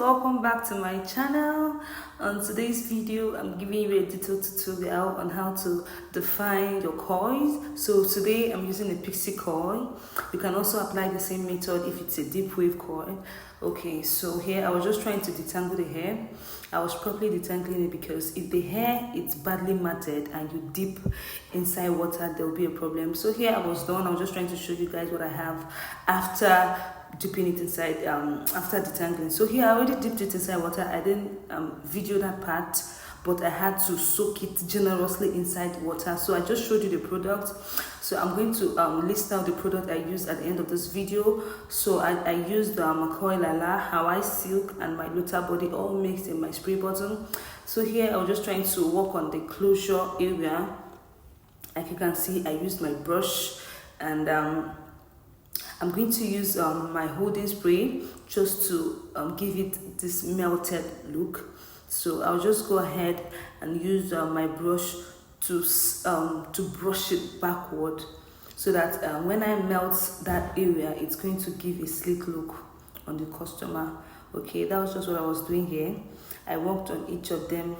welcome back to my channel. On today's video, I'm giving you a detailed tutorial on how to define your coils. So today I'm using a pixie coil. You can also apply the same method if it's a deep wave coil. Okay, so here I was just trying to detangle the hair. I was properly detangling it because if the hair is badly matted and you dip inside water, there will be a problem. So here I was done. I was just trying to show you guys what I have after dipping it inside, after detangling. So here I already dipped it inside water. I didn't video that part, but I had to soak it generously inside water. So I just showed you the product. So I'm going to list out the product I used at the end of this video. So I used McCoy Lala, Hawaii Silk, and my lotta body all mixed in my spray bottle. So here I was just trying to work on the closure area. Like you can see, I used my brush, and I'm going to use my holding spray just to give it this melted look. So I'll just go ahead and use my brush to brush it backward, so that when I melt that area, it's going to give a sleek look on the customer. Okay, that was just what I was doing here. I worked on each of them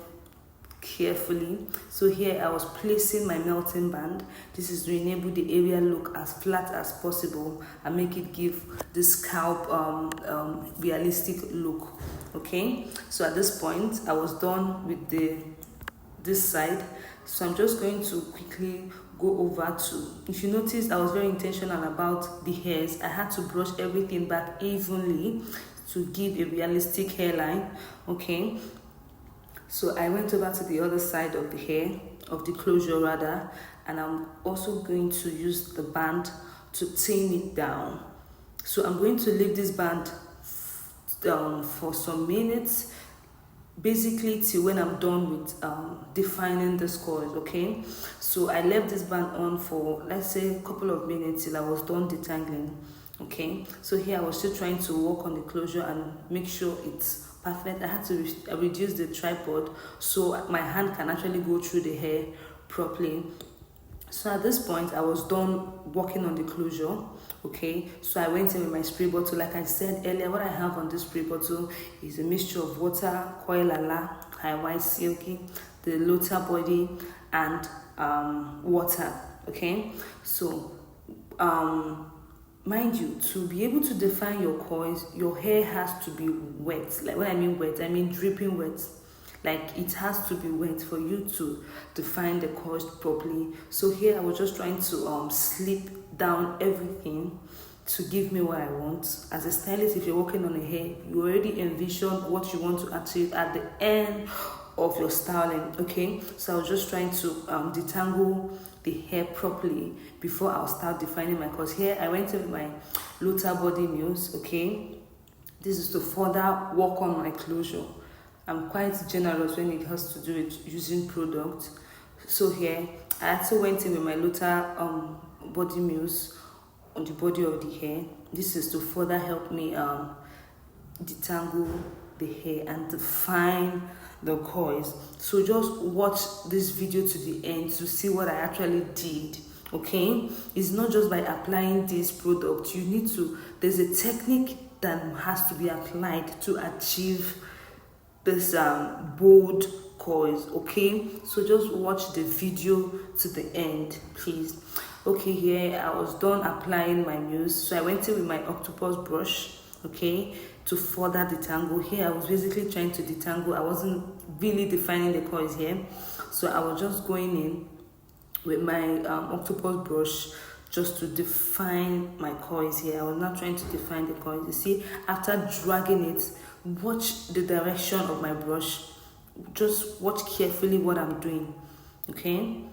carefully. So here I was placing my melting band. This is to enable the area look as flat as possible and make it give the scalp realistic look. Okay, so at this point I was done with this side. So I'm just going to quickly go over to, if you notice, I was very intentional about the hairs. I had to brush everything back evenly to give a realistic hairline. Okay, so I went over to the other side of the hair, of the closure rather, and I'm also going to use the band to thin it down. So I'm going to leave this band for some minutes, basically till when I'm done with defining this coils. Okay, so I left this band on for, let's say, a couple of minutes till I was done detangling. Okay, so here I was still trying to work on the closure and make sure it's perfect. I had to reduce the tripod so my hand can actually go through the hair properly. So at this point I was done working on the closure. Okay, so I went in with my spray bottle. Like I said earlier, what I have on this spray bottle is a mixture of water, coil lala, Hawaii silky, the lotta body, and water. Okay, so mind you, to be able to define your coils, your hair has to be wet. Like when I mean wet, I mean dripping wet. Like it has to be wet for you to define the coils properly. So here I was just trying to slip down everything to give me what I want. As a stylist, if you're working on a hair, you already envision what you want to achieve at the end of your styling. Okay, so I was just trying to detangle the hair properly before I'll start defining my coils. Here I went in with my lotta body mousse. Okay, this is to further work on my closure. I'm quite generous when it has to do with using product. So here I also went in with my lotta body mousse on the body of the hair. This is to further help me detangle the hair and define the coils. So just watch this video to the end to see what I actually did. Okay, it's not just by applying this product. You need to, there's a technique that has to be applied to achieve this bold coils. Okay, so just watch the video to the end, please. Okay, here I was done applying my mousse. So I went in with my octopus brush, okay, to further detangle. Here I was basically trying to detangle. I wasn't really defining the coils here, so I was just going in with my octopus brush just to define my coils here. I was not trying to define the coils. You see, after dragging it, watch the direction of my brush. Just watch carefully what I'm doing. Okay,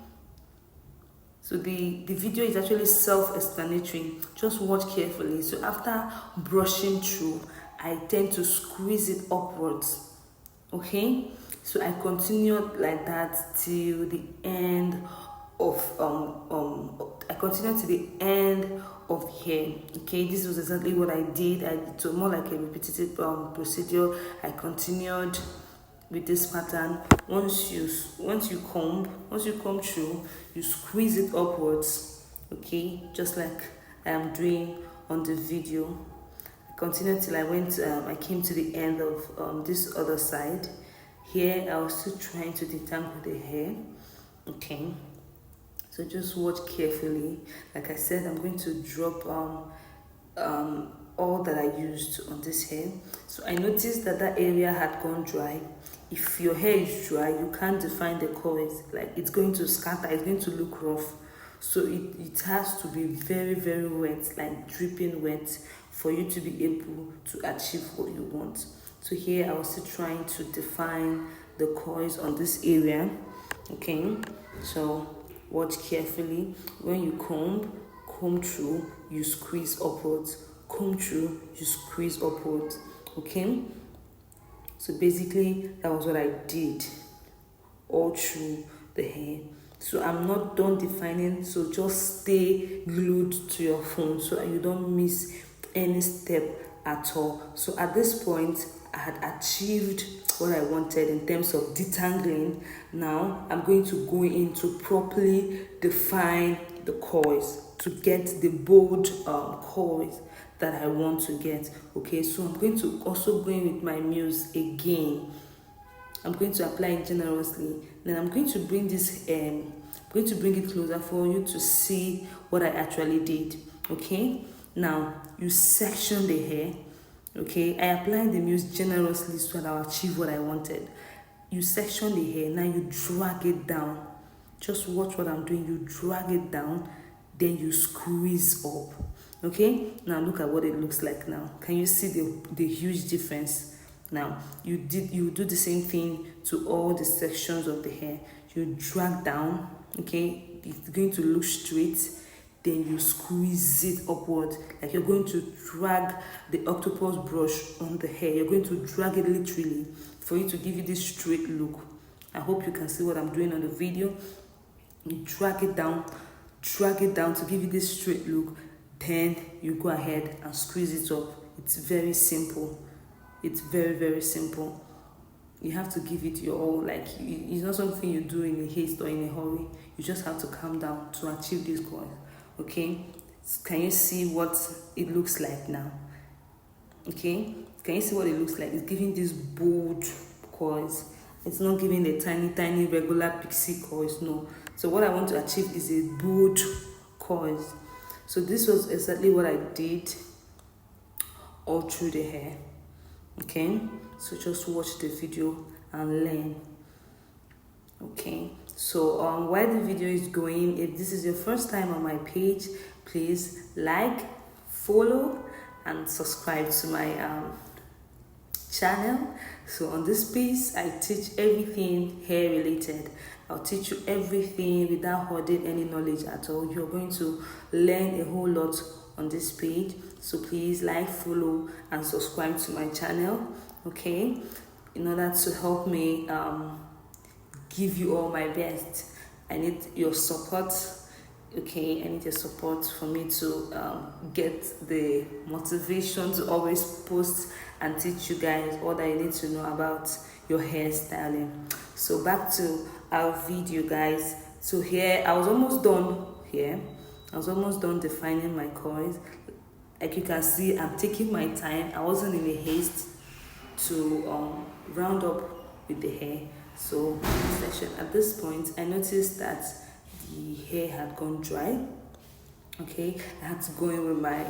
so the video is actually self-explanatory. Just watch carefully. So after brushing through, I tend to squeeze it upwards. Okay, so I continued like that till the end of I continued to the end of the hair. Okay, this was exactly what I did. It was more like a repetitive procedure. I continued with this pattern. Once you comb through, you squeeze it upwards. Okay, just like I am doing on the video. continued till I came to the end of this other side. Here I was still trying to detangle the hair. Okay, so just watch carefully. Like I said, I'm going to drop all that I used on this hair. So I noticed that that area had gone dry. If your hair is dry, you can't define the coils. Like, it's going to scatter, it's going to look rough. So it has to be very, very wet, like dripping wet, for you to be able to achieve what you want. So here I was still trying to define the coils on this area. Okay, so watch carefully. When you comb through, you squeeze upwards. Comb through, you squeeze upwards. Okay, so basically that was what I did all through the hair. So I'm not done defining, so just stay glued to your phone so you don't miss any step at all. So at this point, I had achieved what I wanted in terms of detangling. Now I'm going to go in to properly define the coils, to get the bold coils that I want to get. Okay, so I'm going to also go in with my mousse again. I'm going to apply it generously. Then I'm going to bring this going to bring it closer for you to see what I actually did. Okay, now you section the hair. Okay, I applied the mousse generously so that I'll achieve what I wanted. You section the hair, now you drag it down. Just watch what I'm doing. You drag it down, then you squeeze up. Okay, now look at what it looks like now. Can you see the huge difference? Now you do the same thing to all the sections of the hair. You drag down. Okay, it's going to look straight, then you squeeze it upward, like you're going to drag the octopus brush on the hair. You're going to drag it literally for you to give you this straight look. I hope you can see what I'm doing on the video. You drag it down to give you this straight look. Then you go ahead and squeeze it up. It's very simple. It's very, very simple. You have to give it your all. Like, it's not something you do in a haste or in a hurry. You just have to calm down to achieve this goal. Okay, can you see what it looks like now? Okay, can you see what it looks like? It's giving these bold coils. It's not giving the tiny regular pixie coils. No. So what I want to achieve is a bold coils. So this was exactly what I did all through the hair. Okay, so just watch the video and learn. Okay, so while the video is going, if this is your first time on my page, please like, follow and subscribe to my channel. So on this piece, I teach everything hair related. I'll teach you everything without hoarding any knowledge at all. You're going to learn a whole lot on this page. So please like, follow and subscribe to my channel. Okay, in order to help me give you all my best, I need your support. Okay, I need your support for me to get the motivation to always post and teach you guys all that you need to know about your hairstyling. So back to our video, guys. So here I was almost done. I was almost done defining my coils. Like you can see, I'm taking my time. I wasn't in a haste to round up with the hair. So at this point, I noticed that the hair had gone dry. Okay, I had to go in with my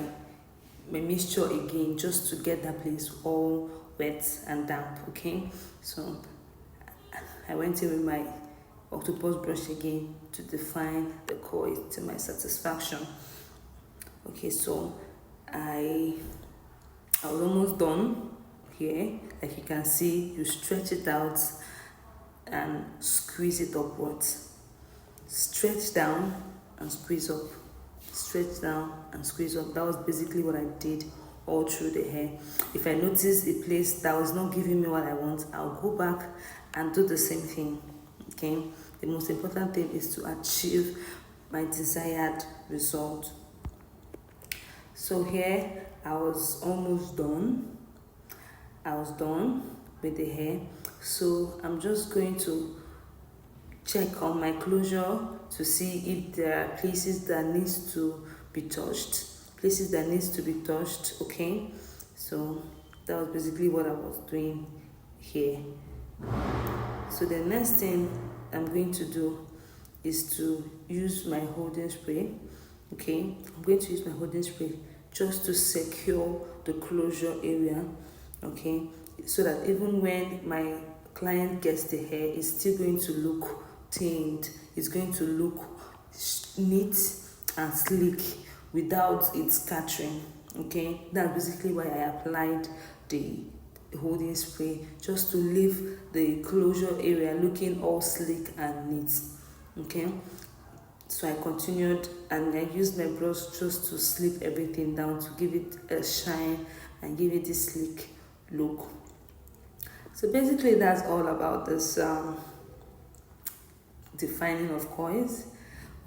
mixture again just to get that place all wet and damp. Okay, so I went in with my octopus brush again to define the coil to my satisfaction. Okay, so I was almost done here. Like you can see, you stretch it out and squeeze it upwards. Stretch down and squeeze up. Stretch down and squeeze up. That was basically what I did all through the hair. If I notice a place that was not giving me what I want, I'll go back and do the same thing. Okay, the most important thing is to achieve my desired result. So here I was almost done. I was done with the hair. So I'm just going to check on my closure to see if there are places that needs to be touched. Okay, So that was basically what I was doing here. So the next thing I'm going to do is to use my holding spray. Okay, I'm going to use my holding spray just to secure the closure area. Okay, so that even when my client gets the hair, it's still going to look tamed. It's going to look neat and sleek without it scattering. Okay, that's basically why I applied the holding spray, just to leave the closure area looking all sleek and neat. Okay, so I continued and I used my brush just to slip everything down to give it a shine and give it this sleek look. So basically that's all about this defining of coils.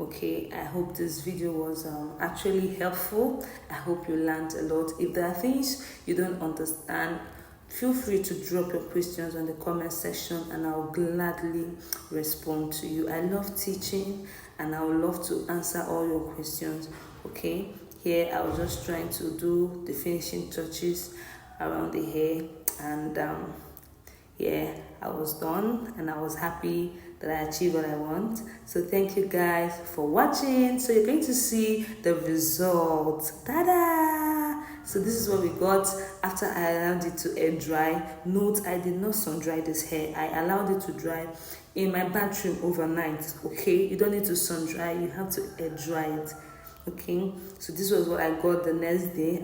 Okay, I hope this video was actually helpful. I hope you learned a lot. If there are things you don't understand, feel free to drop your questions on the comment section and I'll gladly respond to you. I love teaching and I would love to answer all your questions. Okay, here I was just trying to do the finishing touches around the hair, and yeah, I was done and I was happy that I achieved what I want. So thank you guys for watching. So you're going to see the result. Ta-da! So this is what we got after I allowed it to air dry. Note, I did not sun dry this hair. I allowed it to dry in my bathroom overnight. Okay, you don't need to sun dry, you have to air dry it. Okay, so this was what I got the next day.